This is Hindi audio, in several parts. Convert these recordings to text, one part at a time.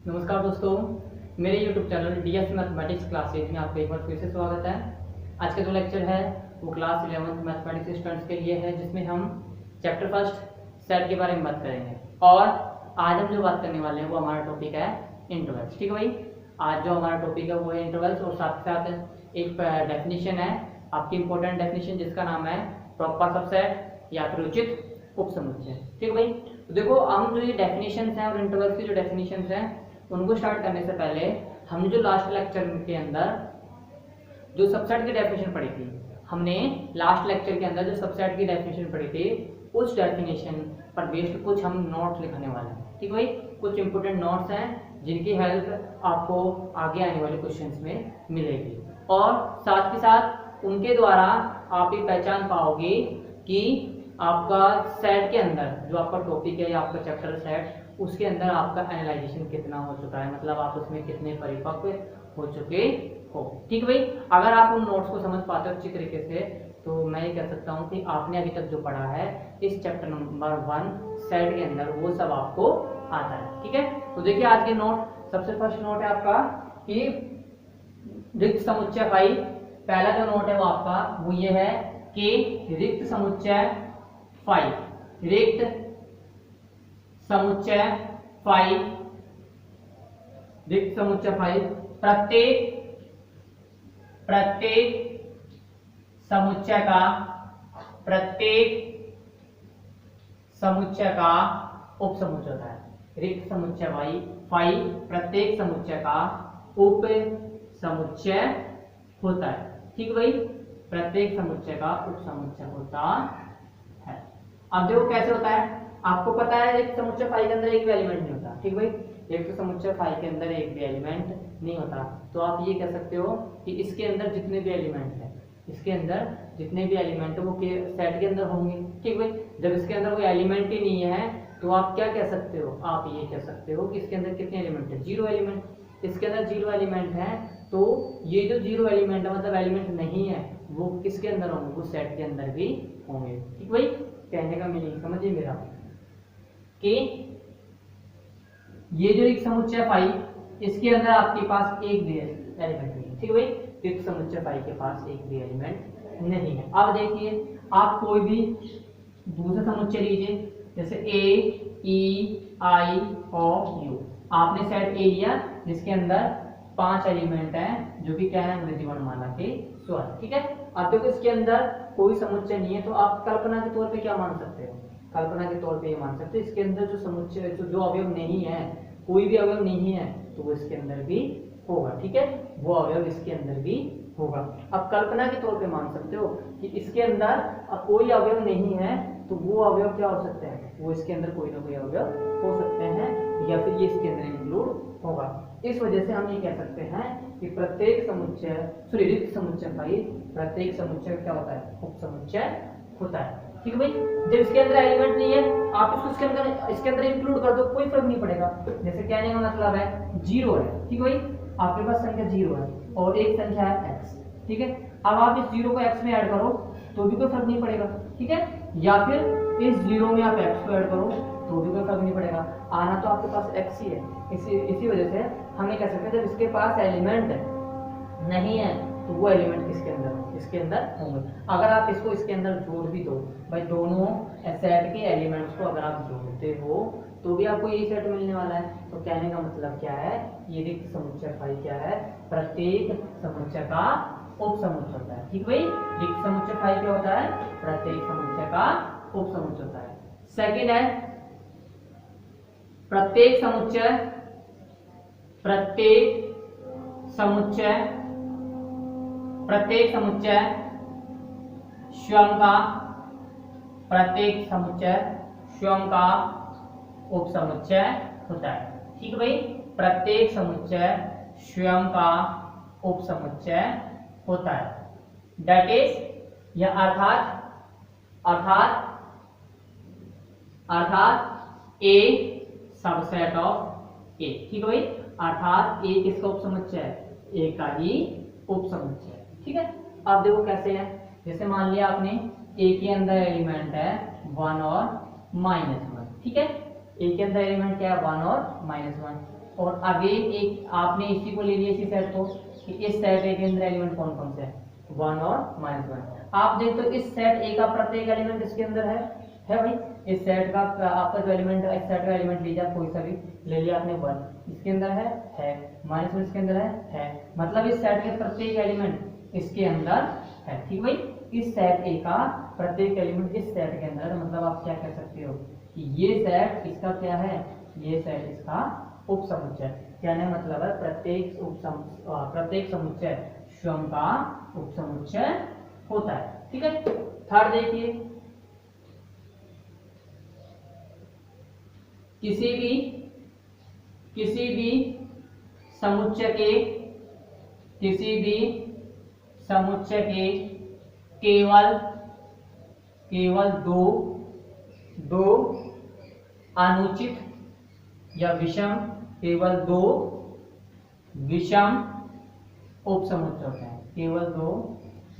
नमस्कार दोस्तों, मेरे YouTube channel DS mathematics classes में आपका एक बार फिर से स्वागत है। आज का जो लेक्चर है वो क्लास 11th मैथमेटिक्स स्टूडेंट्स के लिए है, जिसमें हम चैप्टर फर्स्ट सेट के बारे में बात करेंगे। और आज हम जो बात करने वाले हैं वो हमारा टॉपिक है इंटरवल्स। ठीक है भाई, आज जो हमारा टॉपिक है वो है इंटरवल्स, और साथ ही साथ एक डेफिनेशन है आपकी इंपॉर्टेंट डेफिनेशन, जिसका नाम है प्रॉपर सबसेट या फिर उचित उपसमुच्चय। ठीक है भाई, तो देखो हम जो ये डेफिनेशंस हैं और इंटरवल्स की जो डेफिनेशंस हैं उनको स्टार्ट करने से पहले हमने जो लास्ट लेक्चर के अंदर जो सबसेट की डेफिनेशन पढ़ी थी, हमने लास्ट लेक्चर के अंदर जो सबसेट की डेफिनेशन पढ़ी थी, उस डेफिनेशन पर बेस्ड कुछ हम नोट्स लिखने वाले हैं। ठीक है भाई, कुछ इंपोर्टेंट नोट्स हैं जिनकी हेल्प आपको आगे आने वाले क्वेश्चंस में मिलेगी, और साथ ही साथ उनके द्वारा आप ये पहचान पाओगे कि आपका सेट के अंदर जो आपका टॉपिक है या आपका चैप्टर सेट, उसके अंदर आपका एनालाइजेशन कितना हो चुका है, मतलब आप उसमें कितने परिपक्व हो चुके हो। ठीक है भाई, अगर आप उन नोट्स को समझ पाते हो अच्छी तरीके से, तो मैं ये कह सकता हूँ कि आपने अभी तक जो पढ़ा है इस चैप्टर नंबर 1 सेट के अंदर, वो सब आपको आता है। ठीक है, तो देखिए आज के नोट, सबसे फर्स्ट नोट है आपका कि रिक्त समुच्चय फाई। पहला जो नोट है वो आपका वो ये है कि रिक्त समुच्चय फाई, रिक्त समुच्चय फाई, रिक्त समुच्चय फाई प्रत्येक समुच्चय का उपसमुच्चय होता है। रिक्त समुच्चय फाई प्रत्येक समुच्चय का उप समुच्चय होता है। ठीक है भाई, प्रत्येक समुच्चय का उप समुच्चय होता है। अब देखो कैसे होता है, आपको पता है एक समुच्चय फाई के अंदर एक भी एलिमेंट नहीं होता। ठीक भाई, एक तो समुच्चय फाई के अंदर एक भी एलिमेंट नहीं होता, तो आप ये कह सकते हो कि इसके अंदर जितने भी एलिमेंट है, इसके अंदर जितने भी एलिमेंट है वो सेट के अंदर होंगे। ठीक भाई, जब इसके अंदर कोई एलिमेंट ही नहीं है तो आप क्या कह सकते हो, आप ये कह सकते हो कि इसके अंदर कितने एलिमेंट है, 0 एलिमेंट। इसके अंदर 0 एलिमेंट है, तो ये जो 0 एलिमेंट है मतलब एलिमेंट नहीं है, वो किसके अंदर होंगे, वो सेट के अंदर भी होंगे। ठीक भाई, कहने का मीनिंग समझिए मेरा कि ये जो एक समुच्चय फाई, इसके अंदर आपके पास एक भी एलिमेंट नहीं है। ठीक है भाई, एक समुच्चय फाई के पास एक भी एलिमेंट नहीं है। अब देखिए आप कोई भी दूसरा समुच्चय लीजिए, जैसे ए ई आई और यू। आपने सेट ए लिया जिसके अंदर 5 एलिमेंट हैं, जो कि क्या है, अंग्रेजी वर्णमाला के स्वर। ठीक है, अब देखो इसके अंदर कोई समुच्चय नहीं है, तो आप कल्पना के तौर पे क्या मान सकते हो, कल्पना के तौर पे ये मान सकते हैं इसके अंदर जो समुच्चय जो अवयव नहीं है, कोई भी अवयव नहीं है, तो वो इसके अंदर भी होगा। ठीक है, वो अवयव इसके अंदर भी होगा। अब कल्पना के तौर पे मान सकते हो कि इसके अंदर अब कोई अवयव नहीं है, तो वो अवयव क्या हो सकते हैं, वो इसके अंदर कोई ना कोई अवयव हो सकते हैं, या फिर ये इसके अंदर इंक्लूड होगा। इस वजह से हम ये कह सकते हैं कि प्रत्येक समुच्चय रिक्त समुच्चय फाई प्रत्येक समुच्चय क्या होता है, उप समुच्चय होता है। ठीक है भाई, जब इसके अंदर एलिमेंट नहीं है आप इसको इसके अंदर इंक्लूड कर दो, कोई फर्क नहीं पड़ेगा। जैसे कहने का मतलब है 0 है, ठीक है भाई, आपके पास संख्या 0 है और एक संख्या है x। ठीक है, अब आप इस 0 को x में ऐड करो तो भी कोई फर्क नहीं पड़ेगा। ठीक है, या फिर इस 0 में आप x को ऐड करो तो भी कोई फर्क नहीं पड़ेगा, आना तो आपके पास x ही है। इसी वजह से हम ये कह सकते हैं जब इसके पास एलिमेंट नहीं है तो वो एलिमेंट किसके अंदर, इसके अंदर होंगे। अगर आप इसको इसके अंदर जोड़ भी दो भाई, दोनों सेट के एलिमेंट्स को अगर आप जोड़ते हो तो भी आपको यही सेट मिलने वाला है। तो कहने का मतलब क्या है, ये रिक्त समुच्चय फाई क्या है, प्रत्येक समुच्चय का उप समुच्चय होता है। ठीक भाई, रिक्त समुच्चय फाई क्या होता है, प्रत्येक समुच्चय का उप समुच्चय होता है। सेकंड है प्रत्येक समुच्चय स्वयं का उप समुच्चय होता है। ठीक है भाई, प्रत्येक समुच्चय स्वयं का उप समुच्चय होता है। दैट इज या अर्थात ए सबसेट ऑफ ए। ठीक है भाई, अर्थात ए किसका उप समुच्चय है, ए का ही उप समुच्चय। ठीक है, अब देखो कैसे है, जैसे मान लिया आपने ए के अंदर एलिमेंट है 1 और -1। ठीक है, ए के अंदर एलिमेंट क्या है, 1 और -1। और अगेन एक आपने इसी को ले लिया, इसी सेट को, कि इस सेट ए के अंदर एलिमेंट कौन कौन से है, 1 और -1। आप देखो तो इस सेट ए का प्रत्येक एलिमेंट इसके अंदर है भाई। इस सेट का आपका जो एलिमेंट है, इस सेट का एलिमेंट लीजिए आप, कोई सा भी ले लिया आपने, 1 इसके अंदर है -1 इसके अंदर है, मतलब इस सेट के प्रत्येक एलिमेंट इसके अंदर है। ठीक भाई, इस सेट ए का प्रत्येक एलिमेंट इस सेट के अंदर, मतलब आप क्या कह सकते हो कि ये सेट इसका क्या है, ये सेट इसका उपसमुच्चय। कहने का मतलब है प्रत्येक समुच्चय स्वयं का उपसमुच्चय होता है। ठीक है। थर्ड देखिए, किसी भी समुच्चय के केवल दो अनुचित या विषम, केवल 2 विषम उपसमुच्चय होते हैं, केवल 2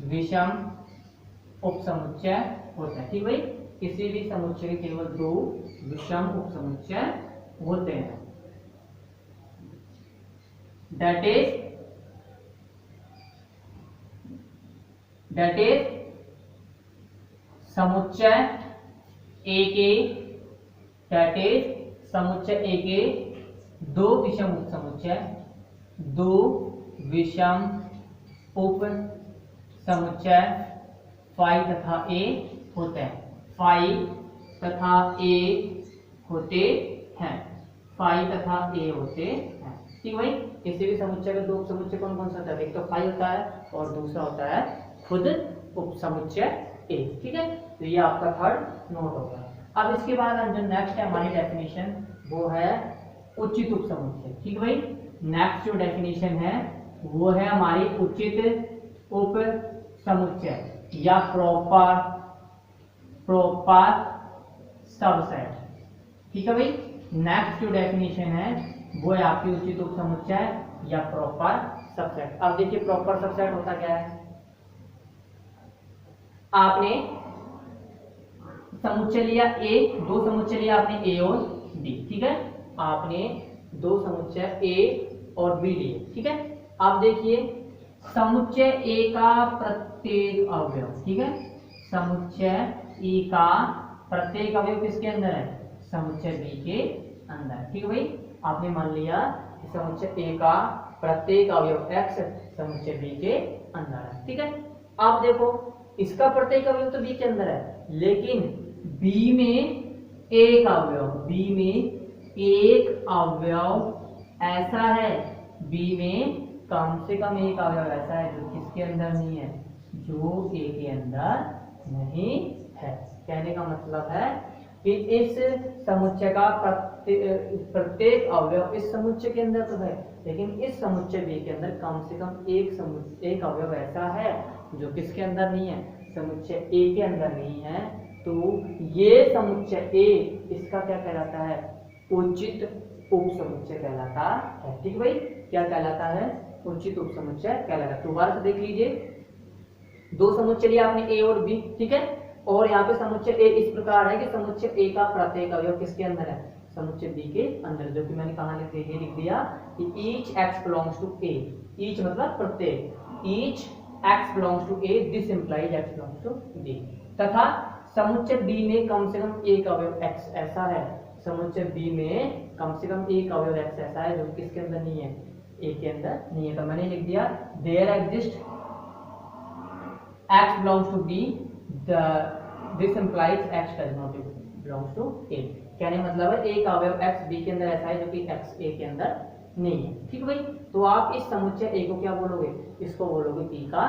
विषम उपसमुच्चय होते हैं। ठीक भाई, किसी भी समुच्चय के केवल 2 विषम उपसमुच्चय होते हैं। दैट इज समुच्चय ए के 2 विषम उपसमुच्चय, 2 विषम उप समुच्चय फाई तथा ए होते हैं, फाई तथा ए होते हैं, फाई तथा ए होते हैं। ठीक भाई, किसी भी समुच्चय में 2 समुच्चय कौन कौन सा होता है, एक तो फाई होता है और दूसरा होता है खुद उपसमुच्चय ए। ठीक है, तो ये आपका थर्ड नोट होगा। अब इसके बाद जो नेक्स्ट है हमारी डेफिनेशन, वो है उचित उपसमुच्चय। ठीक भाई, नेक्स्ट जो डेफिनेशन है वो है हमारी उचित उपसमुच्चय या प्रॉपर सबसेट। ठीक है भाई, नेक्स्ट जो डेफिनेशन है वो है आपकी उचित उपसमुच्चय या प्रॉपर सबसेट। अब देखिए प्रॉपर सबसेट होता क्या है, आपने समुच्चय लिया ए, 2 समुच्चय लिया आपने ए और बी। ठीक है, आपने 2 समुच्चय ए और बी लिए। ठीक है, अब देखिए समुच्चय ए का प्रत्येक अवयव, ठीक है, समुच्चय ए का प्रत्येक अवयव किसके अंदर है, समुच्चय बी के अंदर। ठीक है भाई, आपने मान लिया कि समुच्चय ए का प्रत्येक अवयव x समुच्चय बी के अंदर है। ठीक है, अब देखो इसका प्रत्येक अवयव तो बी के अंदर है, लेकिन बी में एक अवयव ऐसा है, बी में कम से कम एक अवयव ऐसा है जो किसके अंदर नहीं है, जो ए के अंदर नहीं है। कहने का मतलब है कि इस समुच्चय का प्रत्येक अवयव इस समुच्चय के अंदर तो है, लेकिन इस समुच्चय बी के अंदर कम से कम एक अवयव ऐसा है जो किसके अंदर नहीं है, समुच्चय ए के अंदर नहीं है। तो ये समुच्चय ए इसका क्या कहलाता है, उचित उपसमुच्चय कहलाता है। ठीक भाई, क्या कहलाता है, उचित उपसमुच्चय कहलाता है। दोबारा से देख लीजिए, 2 समुच्चय लिया आपने ए और बी। ठीक है, और यहाँ पे समुच्चय ए इस प्रकार है कि समुच्चय ए का प्रत्येक अवयव किसके अंदर है, समुच्चय बी के अंदर, जो कि मैंने कहा लिख दिया कि each X belongs to A, each मतलब प्रत्येक, each x belongs to A, this implies x belongs to B। तथा समुच्चय B में कम से कम एक अवयव x ऐसा है, समुच्चय B में कम से कम एक अवयव x ऐसा है जो किसके अंदर नहीं है, A के अंदर नहीं है। तो मैंने लिख दिया there exist x belongs to B, this implies x does not belongs to A। कहने मतलब है एक अवयव x B के अंदर ऐसा है जो कि x A के अंदर नहीं है। ठीक भाई, तो आप इस समुच्चय ए को क्या बोलोगे, इसको बोलोगे पी का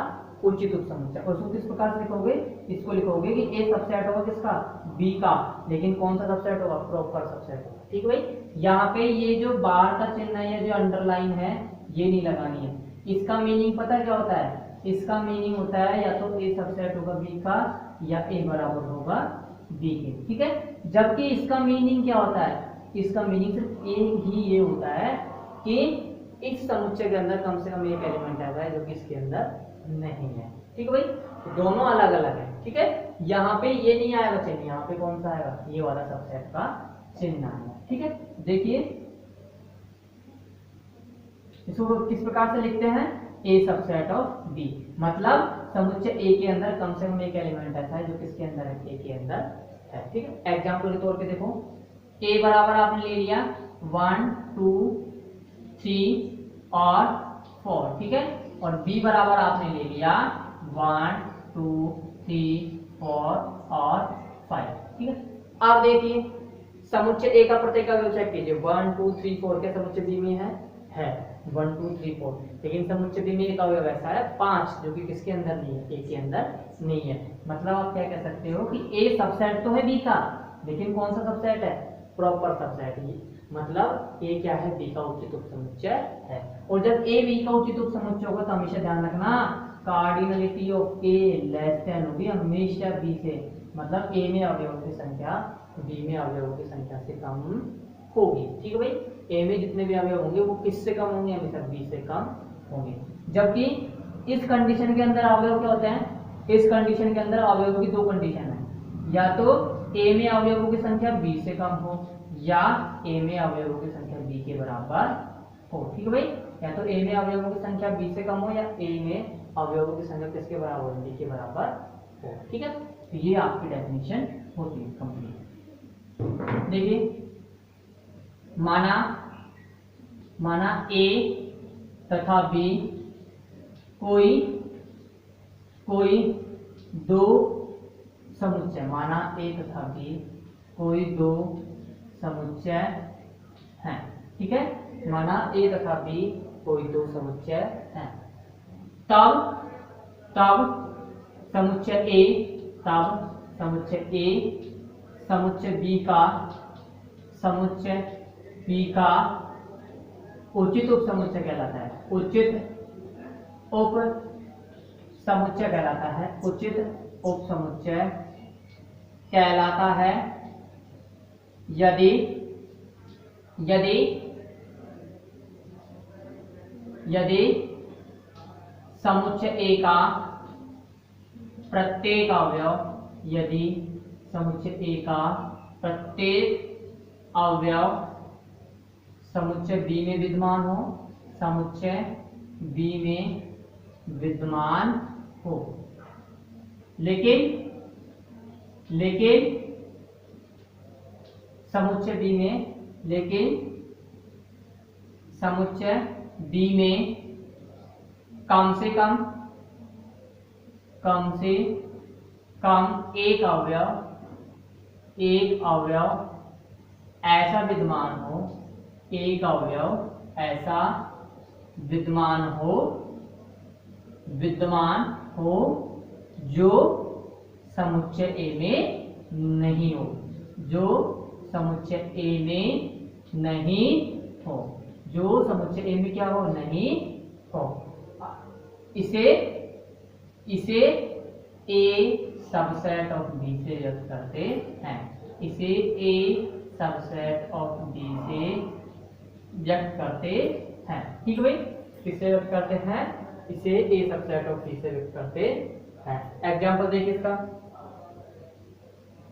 उचित उपसमुच्चय। और इसको किस प्रकार से लिखोगे, इसको लिखोगे कि ए सबसेट होगा किसका, बी का, लेकिन कौन सा सबसेट होगा, प्रॉपर सबसेट होगा। ठीक भाई, यहाँ पे ये जो बार का चिन्ह है, ये जो अंडरलाइन है, ये नहीं लगानी है। इसका मीनिंग पता है क्या होता है, इसका मीनिंग होता है या तो ए सबसेट होगा बी का या ए बराबर होगा बी के। ठीक है, जबकि इसका मीनिंग क्या होता है, इसका मीनिंग सिर्फ एक ही ये होता है कि इस समुच्चय के अंदर कम से कम एक एलिमेंट आता है जो कि इसके अंदर नहीं है। ठीक है भाई, दोनों अलग अलग है। ठीक है, यहाँ पे ये नहीं आएगा चिन्ह, यहाँ पे कौन सा आएगा, ये वाला सबसेट का चिन्ह आएगा। ठीक है, देखिए इसको किस प्रकार से लिखते हैं, ए सबसेट ऑफ बी, मतलब समुच्चय ए के अंदर कम से कम एक एलिमेंट ऐसा है जो किसके अंदर है, ए के अंदर है। ठीक है, एग्जांपल के तौर पे देखो, ए बराबर आपने ले लिया 1 2 3 और 4, ठीक है, और बी बराबर आपने ले लिया 1 2 3 4 और 5, ठीक है। अब देखिए समुच्चय ए का प्रत्येक अवयव चेक कीजिए, 1 2 3 4 के समुच्चय बी में है 1 2 3 4, लेकिन समुच्चय बी में एक अवयव ऐसा है 5 जो कि किसके अंदर नहीं है, ए के अंदर नहीं है। मतलब आप क्या कह सकते हो कि ए सबसेट तो है बी का, लेकिन कौन सा सबसेट है, प्रॉपर सबसेट। मतलब ए क्या है, बी का उचित उपसमुच्चय है। और जब ए बी का उचित उपसमुच्चय होगा तो हमेशा ध्यान रखना cardinality of A less then होगी हमेशा बी से, मतलब ए में अवयवों की संख्या बी में अवयवों की संख्या से कम होगी। ठीक है भाई, ए में जितने भी अवयव होंगे वो किससे कम होंगे, हमेशा बी से कम होंगे। जबकि इस कंडीशन के अंदर अवयव क्या होते हैं, इस कंडीशन के अंदर अवयवों की दो कंडीशन है, या तो ए में अवयवों की संख्या बी से कम हो या ए में अवयवों की संख्या बी के बराबर हो। ठीक है भाई, या तो ए में अवयवों की संख्या बी से कम हो या ए में अवयवों की संख्या किसके बराबर हो, बी के बराबर हो। ठीक है, तो ये आपकी डेफिनेशन होती है कंप्लीट। देखिए माना ए तथा बी कोई दो समुच्चय, माना ए तथा बी कोई दो समुच्चय हैं। ठीक है, माना ए तथा बी कोई दो समुच्चय हैं, तब समुच्चय ए समुच्चय बी का उचित उपसमुच्चय कहलाता है, उचित उपसमुच्चय कहलाता है, उचित उपसमुच्चय कहलाता है यदि समुच्चय ए का प्रत्येक अवयव, यदि समुच्चय ए का प्रत्येक अवयव समुच्चय बी में विद्यमान हो, समुच्चय बी में विद्यमान हो, लेकिन समुच्चय बी में कम से कम एक अवयव ऐसा विद्यमान हो, एक अवयव ऐसा विद्यमान हो जो समुच्चय ए में नहीं हो, जो समुच्चय ए में नहीं हो, जो समुच्चय ए में क्या हो, नहीं हो, इसे ए सबसेट ऑफ बी से व्यक्त करते हैं, इसे ए सबसेट ऑफ बी से व्यक्त करते हैं। ठीक है भाई, किससे व्यक्त करते हैं, इसे ए सबसेट ऑफ बी से व्यक्त करते हैं। एग्जांपल देखिए इसका,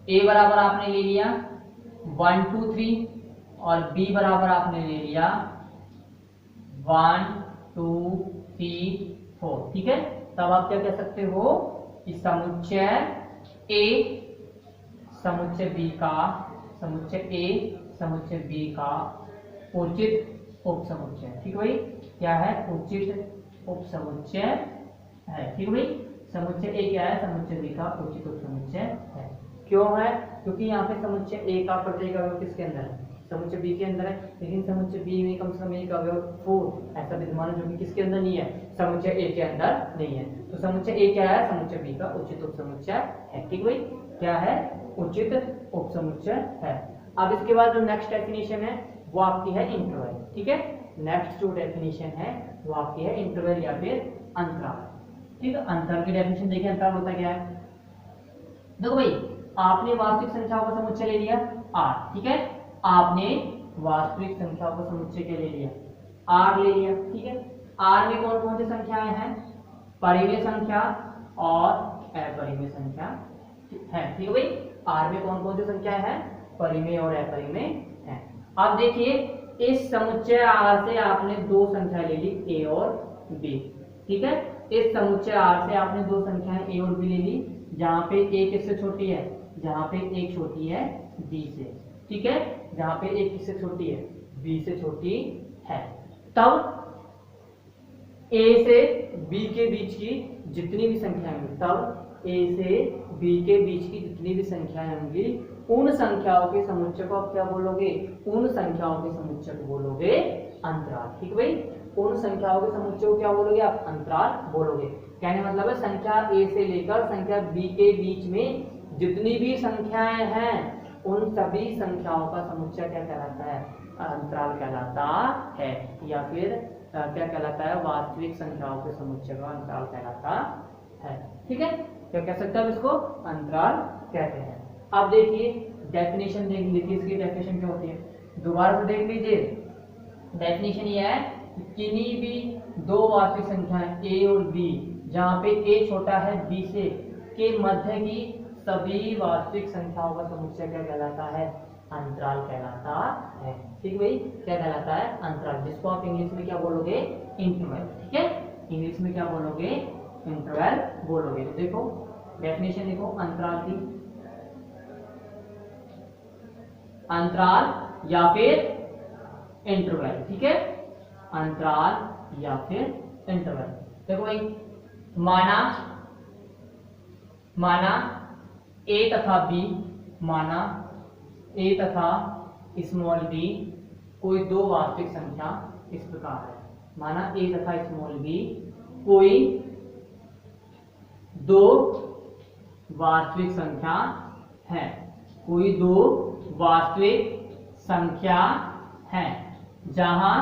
ए बराबर आपने ले लिया 1 2 3 और बी बराबर आपने ले लिया 1 2 3 4। ठीक है, तब आप क्या कह सकते हो कि समुच्चय ए समुच्चय बी का, समुच्चय ए समुच्चय बी का उचित उपसमुच्चय। ठीक है भाई, क्या है, उचित उपसमुच्चय है। ठीक है भाई, समुच्चय ए क्या है, समुच्चय बी का उचित उपसमुच्चय है। क्यों है, क्योंकि यहाँ पे समुच्चय ए का प्रत्येक अवयव किसके अंदर है, समुच्चय बी के अंदर है, लेकिन समुच्चय बी में कम से कम एक अवयव 4 ऐसा विद्यमान है जो कि किसके अंदर नहीं है, समुच्चय ए के अंदर नहीं है। तो समुच्चय ए क्या है, समुच्चय बी का उचित उपसमुच्चय है। ठीक भाई, क्या है, उचित उपसमुच्चय है। अब इसके बाद जो नेक्स्ट डेफिनेशन है वो आपकी है इंटरवल। ठीक है, नेक्स्ट जो डेफिनेशन है वो आपकी है इंटरवल या फिर अंतराल। ठीक है, अंतराल की डेफिनेशन देखिए, अंतराल होता क्या है। देखो भाई, आपने वास्तविक संख्याओं का समुच्चय ले लिया r। ठीक है, आपने वास्तविक संख्याओं का समुच्चय के ले लिया r ले लिया। ठीक है, r में कौन कौन सी संख्याएं हैं, परिमेय संख्या और अपरिमेय संख्या है। ठीक है भाई, r में कौन कौन सी संख्याएं हैं, परिमेय और अपरिमेय है। अब देखिए इस समुच्चय आर से आपने दो संख्या ले ली ए और बी, ठीक है। इस समुच्चय आर से आपने दो संख्याएं ए और बी ले ली, जहां पे ए किससे छोटी है, जहां पे एक छोटी है बी से, ठीक है, जहां पे ए किससे छोटी है, बी से छोटी है। तब ए से बी के बीच की जितनी भी संख्याएं होंगी, तब ए से बी के बीच की जितनी भी संख्याएं होंगी, उन संख्याओं के समुच्चय को आप क्या बोलोगे, उन संख्याओं के समुच्चय को बोलोगे अंतराल, ठीक भाई। उन संख्याओं के समुच्चय को क्या बोलोगे आप, अंतराल बोलोगे। कहने मतलब है संख्या ए से लेकर संख्या बी के बीच में जितनी भी संख्याएं हैं, उन सभी संख्याओं का समुच्चय क्या कहलाता है, अंतराल कहलाता है, या फिर क्या कहलाता है, वास्तविक संख्याओं के समुच्चय का अंतराल कहलाता है, ठीक है। क्या कह सकते हैं इसको, अंतराल कहते हैं। अब देखिए डेफिनेशन देख लीजिए, इसकी डेफिनेशन क्या होती है, दोबारा से देख लीजिए। डेफिनेशन ये है कि किन्हीं भी दो वास्तविक संख्याएं ए और बी, जहां पे ए छोटा है बी से, के मध्य की सभी वास्तविक संख्याओं का समुच्चय क्या कहलाता है, अंतराल कहलाता है, ठीक भाई। क्या कहलाता है, अंतराल, जिसको आप इंग्लिश में क्या बोलोगे, इंटरवल, ठीक है। इंग्लिश में क्या बोलोगे, इंटरवल बोलोगे। तो देखो डेफिनेशन देखो अंतराल की, अंतराल या फिर इंटरवल, ठीक है, अंतराल या फिर इंटरवल। देखो भाई, माना ए तथा बी, माना ए तथा स्मॉल बी कोई दो वास्तविक संख्या इस प्रकार है। माना ए तथा स्मॉल बी कोई दो वास्तविक संख्या है, कोई दो वास्तविक संख्या है, जहां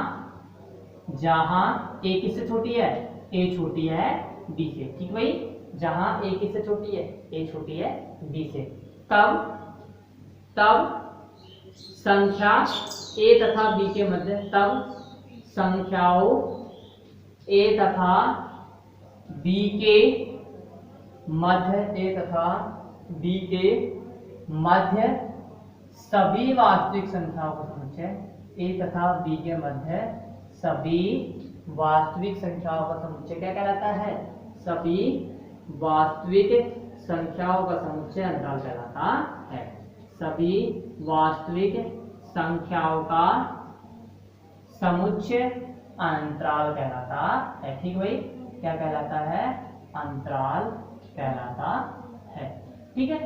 ए किससे छोटी है, ए छोटी है बी से, ठीक भाई। जहां ए किससे छोटी है, ए छोटी है बी से, तब संख्या ए तथा बी के मध्य, तब संख्याओं ए तथा बी के मध्य, ए तथा बी के मध्य सभी वास्तविक संख्याओं का समुच्चय, ए तथा बी के मध्य सभी वास्तविक संख्याओं का समुच्चय क्या कहलाता है, सभी वास्तविक संख्याओं का समुच्चय अंतराल कहलाता है। सभी वास्तविक संख्याओं का समुच्चय अंतराल कहलाता है, ठीक भाई। क्या कहलाता है, अंतराल कहलाता है, ठीक है,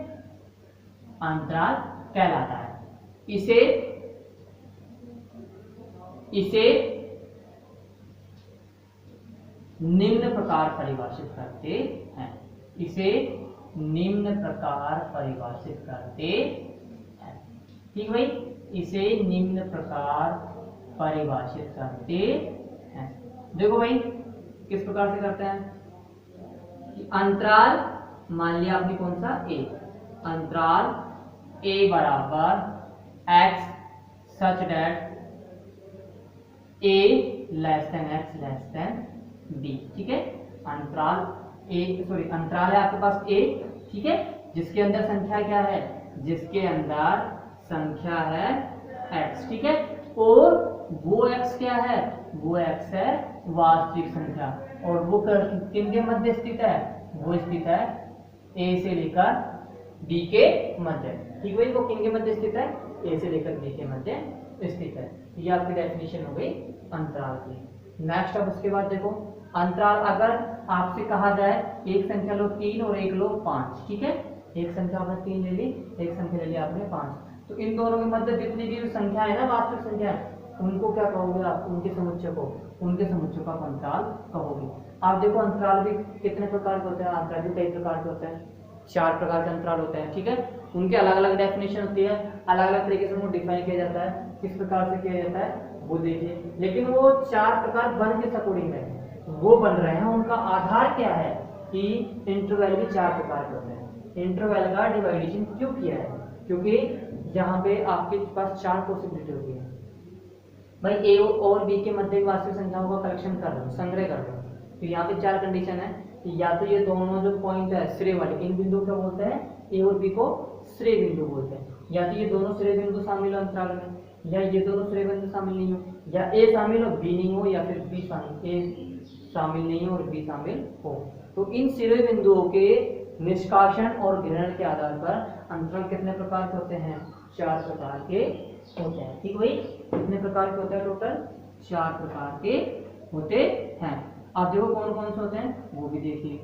अंतराल कहलाता है। इसे निम्न प्रकार परिभाषित करते हैं, इसे निम्न प्रकार परिभाषित करते हैं, ठीक भाई। इसे निम्न प्रकार परिभाषित करते हैं। देखो भाई किस प्रकार से करते हैं, कि अंतराल, मान लिया आपने कौन सा, ए, अंतराल a बराबर x such that a less than x less than b, ठीक है। अंतराल अंतराल है आपके पास a, ठीक है, जिसके अंदर संख्या क्या है, जिसके अंदर संख्या है x, ठीक है, और वो x क्या है, वो x है वास्तविक संख्या, और वो किन के मध्य स्थित है, वो स्थित है a से लेकर b के मध्य, ठीक है। वो किन के मध्य स्थित है, a से लेकर b के मध्य स्थित है। ये आपकी डेफिनेशन हो गई अंतराल की। नेक्स्ट अब उसके बाद देखो, अंतराल अगर आपसे कहा जाए एक संख्या लो 3 और एक लो 5, ठीक है, एक संख्या आपने 3 ले ली, एक संख्या ले ली आपने 5, तो इन दोनों के मध्य जितनी भी संख्या है ना, वास्तविक संख्या है, उनको क्या कहोगे आप, उनके समुच्चय को, उनके समुच्चय का अंतराल कहोगे। आप देखो अंतराल भी कितने प्रकार के होते हैं, अंतराल भी कई प्रकार के होते हैं, 4 प्रकार के अंतराल होते हैं, ठीक है। उनके अलग अलग डेफिनेशन होती है, अलग अलग तरीके से उनको डिफाइन किया जाता है, किस प्रकार से किया जाता है वो देखिए। लेकिन वो 4 प्रकार बन किस अकॉर्डिंग है, वो बन रहे हैं, उनका आधार क्या है कि इंटरवल भी 4 प्रकार के होते हैं। इंटरवल का डिवाइडेशन क्यों किया है, क्योंकि यहाँ पे आपके पास 4 पॉसिबिलिटी होती है भाई, ए और बी के मध्य वास्तविक संख्याओं का कलेक्शन कर रहे हो, संग्रह कर रहे हो, तो यहाँ पे 4 कंडीशन है, या तो ये दोनों जो पॉइंट है श्रेय वाले, इन बिंदु क्या बोलते हैं, ए और बी को श्रेय बिंदु बोलते हैं, या तो ये दोनों श्रेय बिंदु शामिल हो अंतराल में, या ये दोनों श्रेय बिंदु शामिल नहीं हो, या ए शामिल हो बी नहीं हो, या फिर बी शामिल ए शामिल नहीं हो और बी शामिल हो। तो इन श्रेय बिंदुओं के निष्कासन और ग्रहण के आधार पर अंतराल कितने प्रकार के होते हैं? 4 प्रकार के होते हैं। ठीक भाई, कितने प्रकार के होते हैं? टोटल 4 प्रकार के होते हैं। आप देखो कौन कौन से होते हैं वो भी देखिए।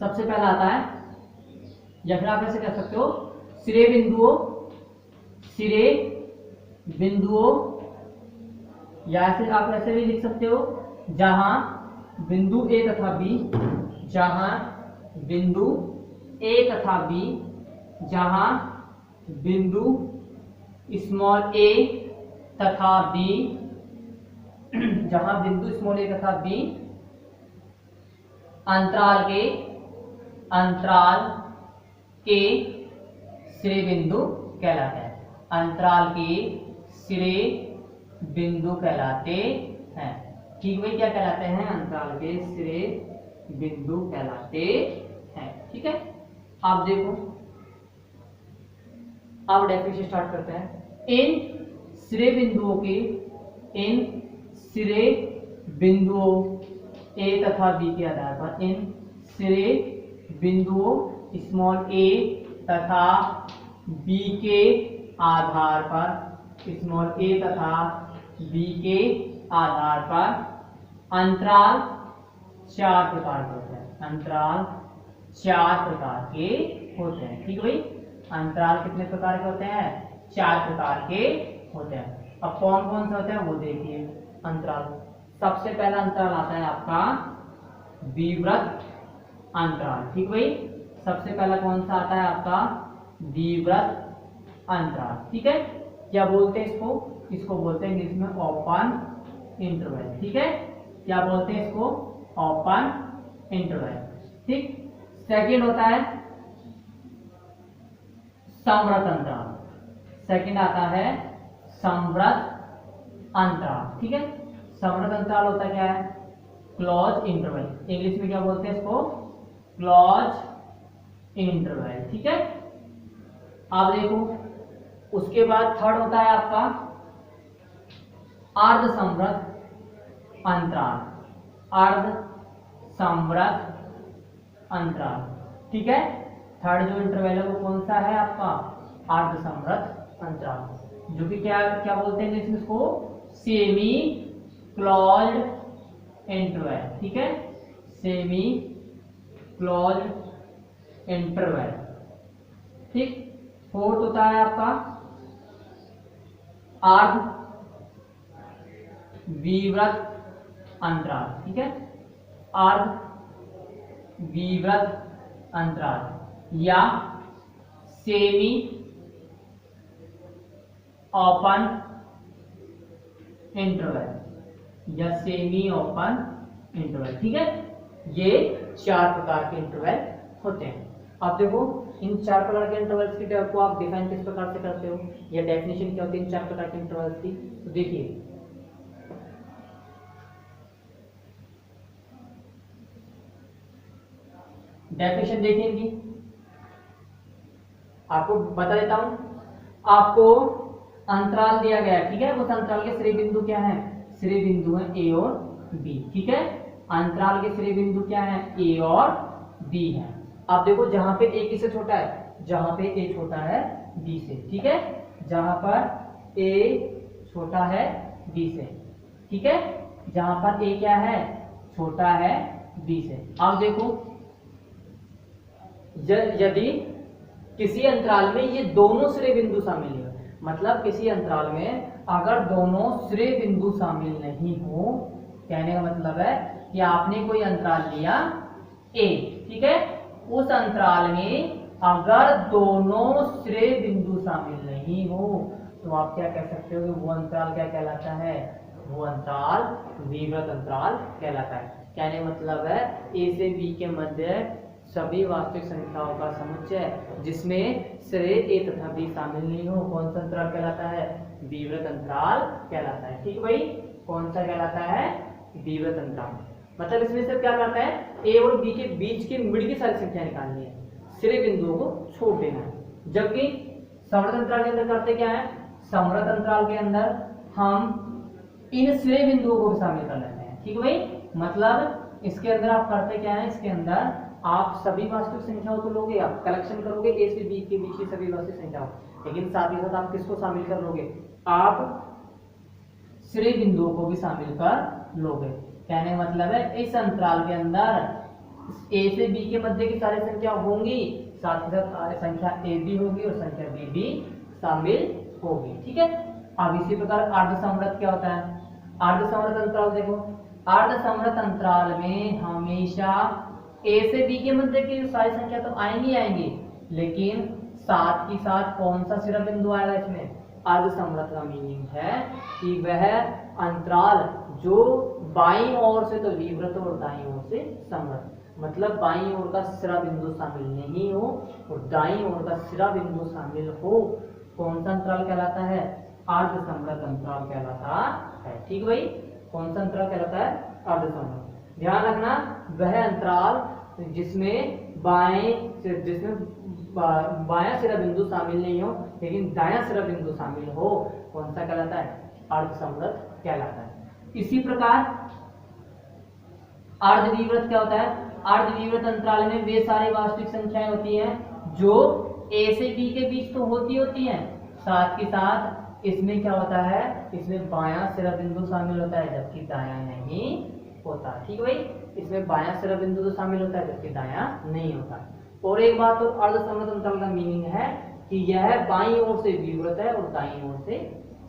सबसे पहला आता है, या फिर आप ऐसे कह सकते हो, श्रेय बिंदुओं, या फिर आप ऐसे भी लिख सकते हो, जहां बिंदु ए तथा बी, जहां बिंदु ए तथा बी, जहां बिंदु स्मॉल ए तथा बी, जहां बिंदु स्मॉल ए तथा बी अंतराल के श्रेय बिंदु कहलाते हैं। अंतराल के श्रेय बिंदु कहलाते हैं। ठीक भाई, क्या कहलाते हैं? अंतराल के श्रेय बिंदु कहलाते हैं। ठीक है, आप देखो, अब डेफिनेशन स्टार्ट करते हैं। इन श्रेय बिंदुओं ए तथा बी के आधार पर, इन श्रेय बिंदुओं स्मॉल ए तथा बी के आधार पर, स्मॉल ए तथा बी के आधार पर अंतराल 4 प्रकार के होते हैं। अंतराल 4 प्रकार के होते हैं। ठीक है भाई, अंतराल कितने प्रकार के होते हैं? 4 प्रकार के होते हैं। अब कौन कौन से होते हैं वो देखिए। अंतराल, सबसे पहला अंतराल आता है आपका विवृत अंतराल। ठीक भाई, सबसे पहला कौन सा आता है आपका? विवृत अंतराल। ठीक है, क्या बोलते हैं इसको? इसको बोलते हैं इंग्लिश में ओपन इंटरवल। ठीक है, क्या बोलते हैं इसको? Open interval. ठीक, सेकंड होता है संवृत अंतराल। सेकंड आता है संवृत अंतराल। ठीक है, संवृत अंतराल होता क्या है? Close interval. इंग्लिश में क्या बोलते हैं इसको? Close interval. ठीक है, आप देखो, उसके बाद थर्ड होता है आपका अर्ध संवृत अंतराल। अर्ध संवृत अंतराल। ठीक है, थर्ड जो इंटरवल है वो कौन सा है आपका? अर्ध संवृत अंतराल, जो कि क्या क्या बोलते हैं इसमें? इसको सेमी क्लोज्ड इंटरवल। ठीक है, सेमी क्लोज्ड इंटरवल। ठीक, फोर्थ होता है आपका अर्ध विवृत अंतराल। ठीक है, अर्ध विवृत अंतराल या सेमी ओपन इंटरवल, या सेमी ओपन इंटरवल। ठीक है, ये 4 प्रकार के इंटरवल होते हैं। आप देखो, इन 4 प्रकार के इंटरवल्स की को आप डिफाइन किस प्रकार से करते हो, या डेफिनेशन क्या होती है इन 4 प्रकार के इंटरवल्स की? तो देखिए, डेफिनेशन देखिए इनकी, आपको बता देता हूं। आपको अंतराल दिया गया है। ठीक है, उस अंतराल के श्रेय बिंदु क्या है? श्रेय बिंदु है ए और बी। ठीक है, अंतराल के श्रेय बिंदु क्या है? ए और बी है। आप देखो, जहां पे ए किससे छोटा है? जहां पे ए छोटा है बी से। ठीक है, जहां पर ए छोटा है बी से। ठीक है, जहां पर ए क्या है? छोटा है बी से। आप देखो, यदि किसी अंतराल में ये दोनों श्रेय बिंदु शामिल है, मतलब किसी अंतराल में अगर दोनों श्रेय बिंदु शामिल नहीं हो, कहने का मतलब है कि आपने कोई अंतराल लिया ए, ठीक है, उस अंतराल में अगर दोनों श्रेय बिंदु शामिल नहीं हो तो आप क्या कह सकते हो कि वो अंतराल क्या कहलाता है? वो अंतराल विवृत अंतराल कहलाता है। कहने का मतलब है ए से बी के मध्य सभी वास्तविक संख्याओं का समुच्चय जिसमें श्रेय ए तथा बी शामिल नहीं हो, कौन सा अंतराल कहलाता है? विवृत अंतराल कहलाता है। ठीक भाई, कौन सा कहलाता है? विवृत अंतराल। मतलब इसमें से क्या करता है? ए और बी के बीच की मिड की सारी संख्या निकालनी है, श्रेय बिंदुओं को छोड़ देना है। जबकि समवर्त अंतराल के अंदर करते क्या है, समवर्त अंतराल के अंदर हम इन श्रेय बिंदुओं को भी शामिल कर लेते हैं। ठीक है भाई, मतलब इसके अंदर आप करते क्या है, इसके अंदर आप सभी वास्तविक संख्याओं को लोगे, आप कलेक्शन करोगे ए से बी के बीच की सभी वास्तविक संख्याओं, लेकिन साथ ही साथ आप किसको शामिल कर लोगे, आप श्रेय बिंदुओं को भी शामिल कर लोगे। कहने मतलब है इस अंतराल के अंदर ए से बी के मध्य की सारी संख्या होंगी, साथ ही साथ संख्या ए भी होगी और संख्या बी भी शामिल होगी। ठीक है, अब इसी प्रकार अर्धसमवर्त क्या होता है, अर्धसमवर्त अंतराल देखो, अर्धसमवर्त अंतराल में हमेशा ए से बी के मध्य की सारी संख्या तो आएंगी आएंगी, लेकिन साथ ही साथ कौन सा सिरा बिंदु आएगा इसमें, अर्धसमवर्त का मीनिंग है कि वह अंतराल जो बाईं ओर से तो विवृत और दाईं ओर से समवर्त, मतलब बाईं ओर का सिरा बिंदु शामिल नहीं हो और दाईं ओर का सिरा बिंदु शामिल हो, कौन सा अंतराल कहलाता है, अर्धसमवर्त अंतराल कहलाता है। ठीक भाई, कौन सा अंतराल कहलाता है, अर्धसमवर्त। ध्यान रखना, वह अंतराल जिसमें बायां सिरा बिंदु शामिल नहीं हो लेकिन दायां सिरा बिंदु शामिल हो, कौन सा कहलाता है, अर्धसमवर्त कहलाता है। इसी प्रकार अर्धविवृत क्या होता है, अर्धविवृत अंतराल में वे सारी वास्तविक संख्याएं होती हैं जो ए से बी के बीच तो होती हैं, साथ ही साथ इसमें क्या होता है, इसमें बायां सिरा बिंदु शामिल होता है जबकि दायां नहीं होता। ठीक है भाई, इसमें बायां सिरा बिंदु तो शामिल होता है जबकि दायां नहीं होता। और एक बात तो अर्धसमवर्त अंतराल का मीनिंग है कि यह बाईं ओर से विवृत है और दाईं ओर से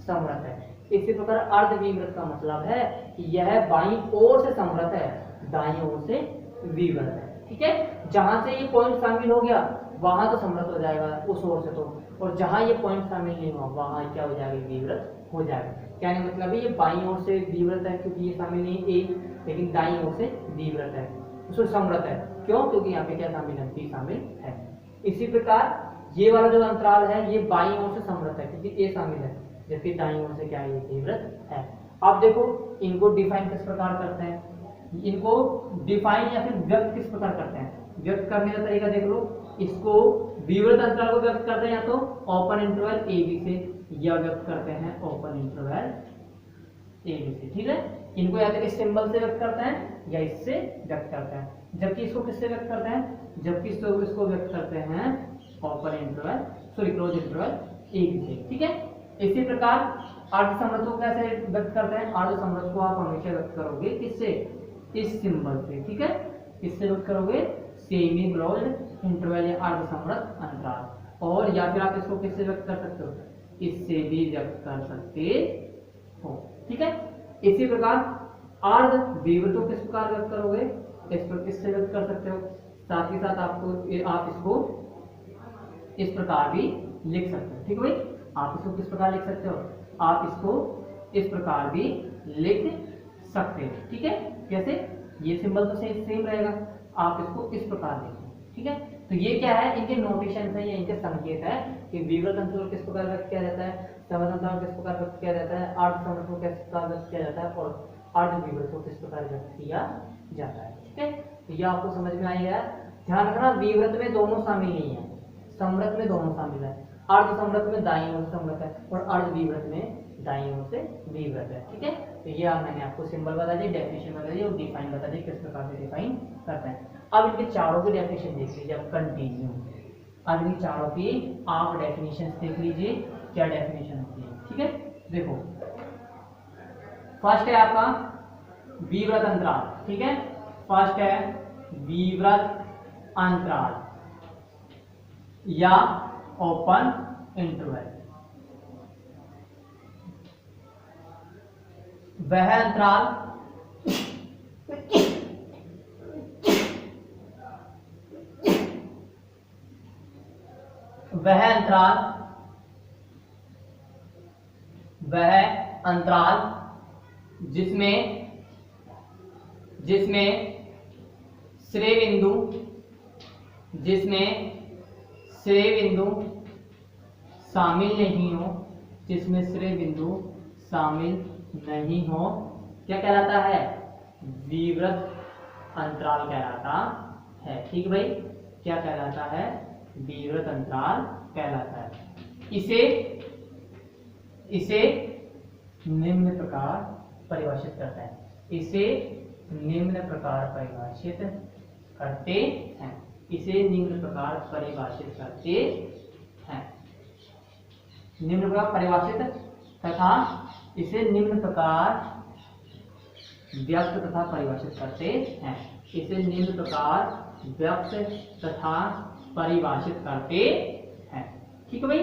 समवर्त है। इसी प्रकार अर्धविवृत का मतलब है कि यह बाईं ओर से समवर्त है, दाईं ओर से विवृत है। ठीक है, जहां से ये पॉइंट शामिल हो गया वहां तो समवर्त हो जाएगा उस ओर से तो, और जहां ये पॉइंट शामिल नहीं हुआ वहां क्या हो जाएगा, विवृत हो जाएगा। कहने मतलब है ये बाईं ओर से विवृत है क्योंकि ये शामिल नहीं ए, लेकिन दाईं ओर से विवृत है, उसमें समवर्त है। क्यों, क्योंकि यहाँ पे क्या शामिल है, बी शामिल है। इसी प्रकार ये वाला जो अंतराल है ये बाईं ओर से समवर्त है क्योंकि ए शामिल है, जबकि दाईं ओर से क्या है, ये विवृत है। अब देखो इनको डिफाइन किस प्रकार करते हैं, इनको डिफाइन या फिर व्यक्त किस प्रकार करते हैं, व्यक्त करने का तरीका देख लो। इसको विवृत अंतराल को व्यक्त करते हैं या तो ओपन इंटरवल ए बी से, या व्यक्त करते हैं ओपन इंटरवल ए बी से। ठीक है, इनको या तो इस सिंबल से व्यक्त करते हैं या इससे व्यक्त करते हैं, जबकि इसको किससे व्यक्त करते हैं, जबकि इसको व्यक्त करते हैं open interval close interval A B से। ठीक है, इसी प्रकार अर्धसमवर्त को कैसे व्यक्त करते हैं, अर्धसमवर्त को आप हमेशा व्यक्त करोगे किससे, इस सिंबल से। ठीक है, किससे व्यक्त करोगे, सेमी क्लोज्ड इंटरवल या अर्धसमवर्त अंतराल। और या फिर आप इसको किससे व्यक्त कर सकते हो, इससे भी व्यक्त कर सकते हो। ठीक है, इसी प्रकार अर्धविवृत को किस प्रकार व्यक्त करोगे, इससे व्यक्त कर सकते हो। साथ ही साथ आप इसको इस प्रकार भी लिख सकते हो। ठीक है भाई, आप इसको किस प्रकार लिख सकते हो, आप इसको इस प्रकार भी लिख सकते हो। ठीक है, कैसे, ये सिंबल तो सेम रहेगा, आप इसको इस प्रकार लिखें। ठीक है, तो ये क्या है, इनके नोटेशन है या इनके संकेत है कि विवृत अंतराल किस प्रकार व्यक्त किया जाता है, समवर्त अंतराल किस प्रकार व्यक्त किया जाता है, अर्धसमवर्त को किस प्रकार व्यक्त किया जाता है और अर्धविवृत को किस प्रकार व्यक्त किया जाता है। ठीक है, तो ये आपको समझ में आई है। ध्यान रखना, विवृत में दोनों शामिल नहीं है, समवर्त में दोनों शामिल है। अर्धसमवर्त में दाईं ओर से समवर्त है और अर्धविवृत में दाईं ओर से विवृत है। ठीक है, तो ये मैंने आपको सिंबल बता दी, डेफिनेशन बता दी और डिफाइन बता दी किस प्रकार से डिफाइन करते हैं। अब इनके चारों की डेफिनेशन देख लीजिए, अब कंटिन्यू। अब इनके चारों की आप डेफिनेशन देख लीजिए, क्या डेफिनेशन होती है। ठीक है, देखो फर्स्ट है आपका विवृत अंतराल। ठीक है, फर्स्ट है विवृत अंतराल या ओपन इंटरवल। वह अंतराल जिसमें श्रेय बिंदु शामिल नहीं हो, क्या कहलाता है, विवृत अंतराल कहलाता है। ठीक भाई, क्या कहलाता है, विवृत अंतराल कहलाता है। इसे निम्न प्रकार परिभाषित करता है। इसे निम्न प्रकार परिभाषित करते हैं। इसे निम्न प्रकार परिभाषित करते हैं। निम्न प्रकार परिभाषित तथा इसे निम्न प्रकार व्यक्त तथा परिभाषित करते हैं। इसे निम्न प्रकार व्यक्त तथा परिभाषित करते हैं। ठीक है भाई,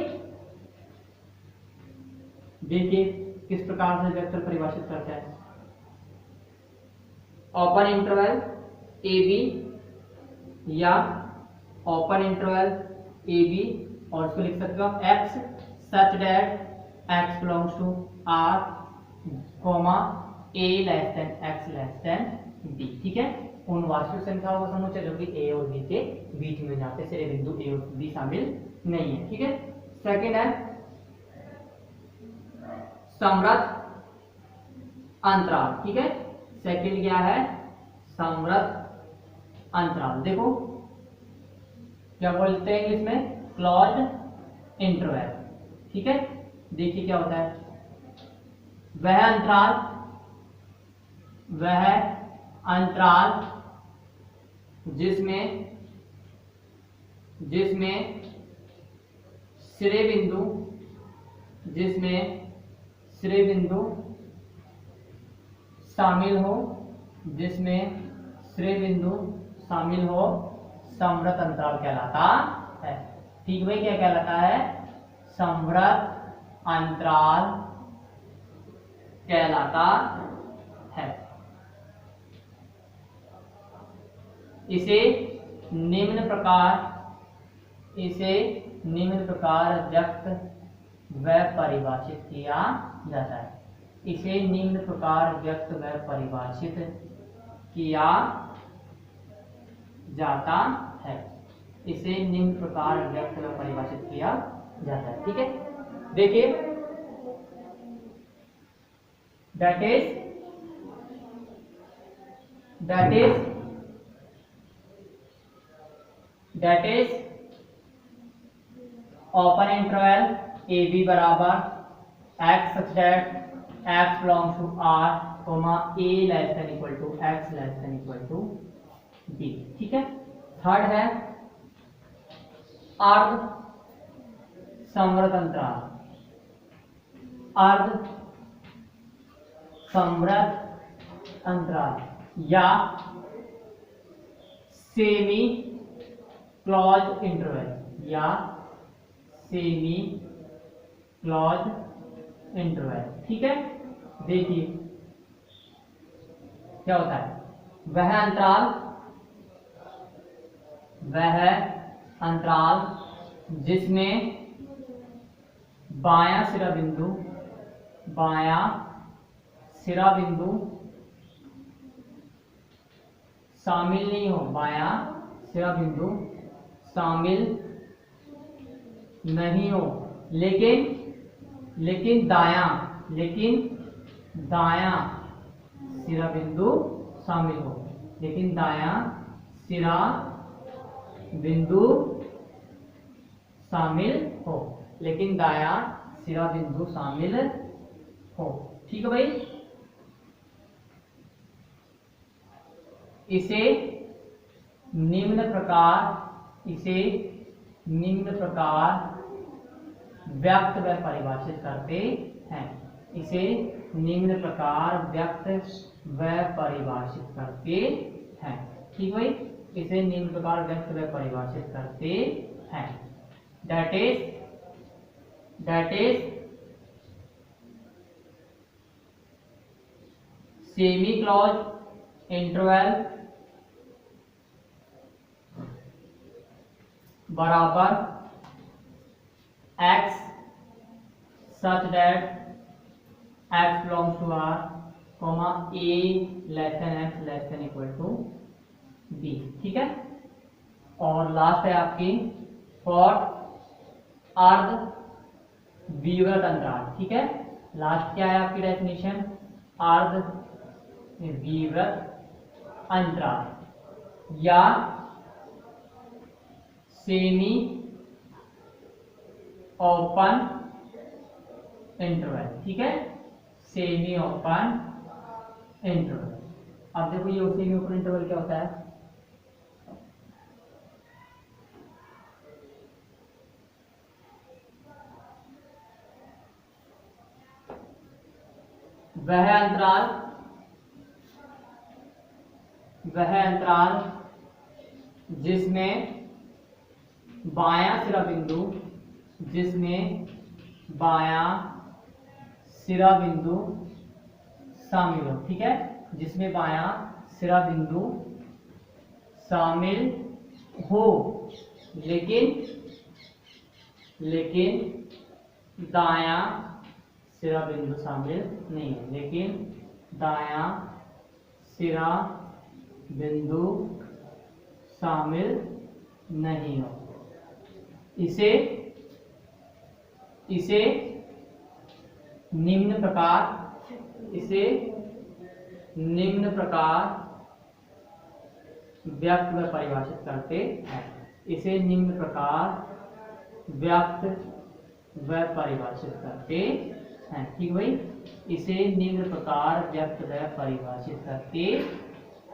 देखिए किस प्रकार से व्यक्त परिभाषित करते हैं। ओपन इंटरवल ए बी या ओपन इंटरवल ए बी, और इसको लिख सकते हो आप X such that X belongs to R comma A less than X less than B. ठीक है, उन वास्तविक संख्याओं का समुच्चय जो कि ए और बी के बीच में, जहाँ पे सिरे बिंदु ए और बी शामिल नहीं है। ठीक है, सेकंड है समवर्त अंतराल। ठीक है, सेकंड क्या है, समवर्त अंतराल। देखो क्या बोलते हैं इंग्लिश में, क्लोज्ड इंटरवल। ठीक है, देखिए क्या होता है, वह अंतराल जिसमें सिरे बिंदु शामिल हो, समवर्त अंतराल कहलाता है। ठीक भाई, क्या कहलाता है, समवर्त अंतराल कहलाता है। इसे निम्न प्रकार व्यक्त व परिभाषित किया जाता है। इसे निम्न प्रकार व्यक्त व परिभाषित किया जाता है। इसे निम्न प्रकार व्यक्त व परिभाषित किया जाता है। ठीक है, देखिए that is open interval A B बराबर X such that X belongs to R comma A less than equal to X less than equal to B. ठीक है, थर्ड है अर्ध समवर्त अंतराल। अर्ध समवर्त अंतराल या सेमी क्लोज्ड इंटरवल या सेमी क्लोज्ड इंटरवल। ठीक है, देखिए क्या होता है, वह अंतराल जिसमें बायां सिरा बिंदु शामिल नहीं हो, बायां सिरा बिंदु शामिल नहीं हो, लेकिन दायां सिरा बिंदु शामिल हो, लेकिन दायां सिरा बिंदु शामिल हो, लेकिन दायां सिरा बिंदु शामिल हो। ठीक है भाई, इसे निम्न प्रकार व्यक्त व परिभाषित करते हैं। इसे निम्न प्रकार व्यक्त व परिभाषित करते हैं। ठीक भाई, इसे निम्न प्रकार व्यक्त व परिभाषित करते हैं। That is semi closed interval बराबर x such that x belongs to r comma a less than x less than equal to b। ठीक है, और लास्ट है आपकी फोर्थ अर्ध विवर्त अंतराल। ठीक है, लास्ट क्या है आपकी डेफिनेशन, अर्ध विवर्त अंतराल या सेमी ओपन इंटरवल, ठीक है, सेमी ओपन इंटरवल। अब देखो ये सेमी ओपन इंटरवल क्या होता है, वह अंतराल जिसमें बायां सिरा बिंदु, जिसमें बायां सिरा बिंदु शामिल हो, ठीक है, जिसमें बायां सिरा बिंदु शामिल हो, लेकिन दायां सिरा बिंदु शामिल नहीं है, लेकिन दायां सिरा बिंदु शामिल नहीं हो। इसे निम्न प्रकार व्यक्त व परिभाषित करते हैं। इसे निम्न प्रकार व्यक्त व परिभाषित करते हैं, ठीक भाई, इसे निम्न प्रकार व्यक्त व परिभाषित करते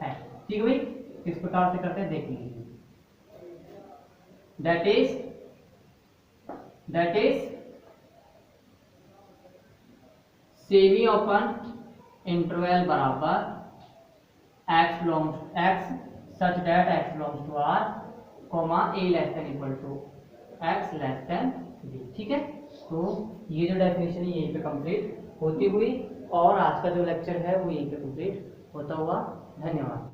हैं, ठीक भाई। किस प्रकार से करते हैं देख लीजिए। That is semi open interval बराबर x such that x belongs to r, a less than equal to x less than b, ठीक है। तो ये जो डेफिनेशन है यहीं पे कंप्लीट होती हुई और आज का जो लेक्चर है वो यहीं पे कंप्लीट होता हुआ। धन्यवाद।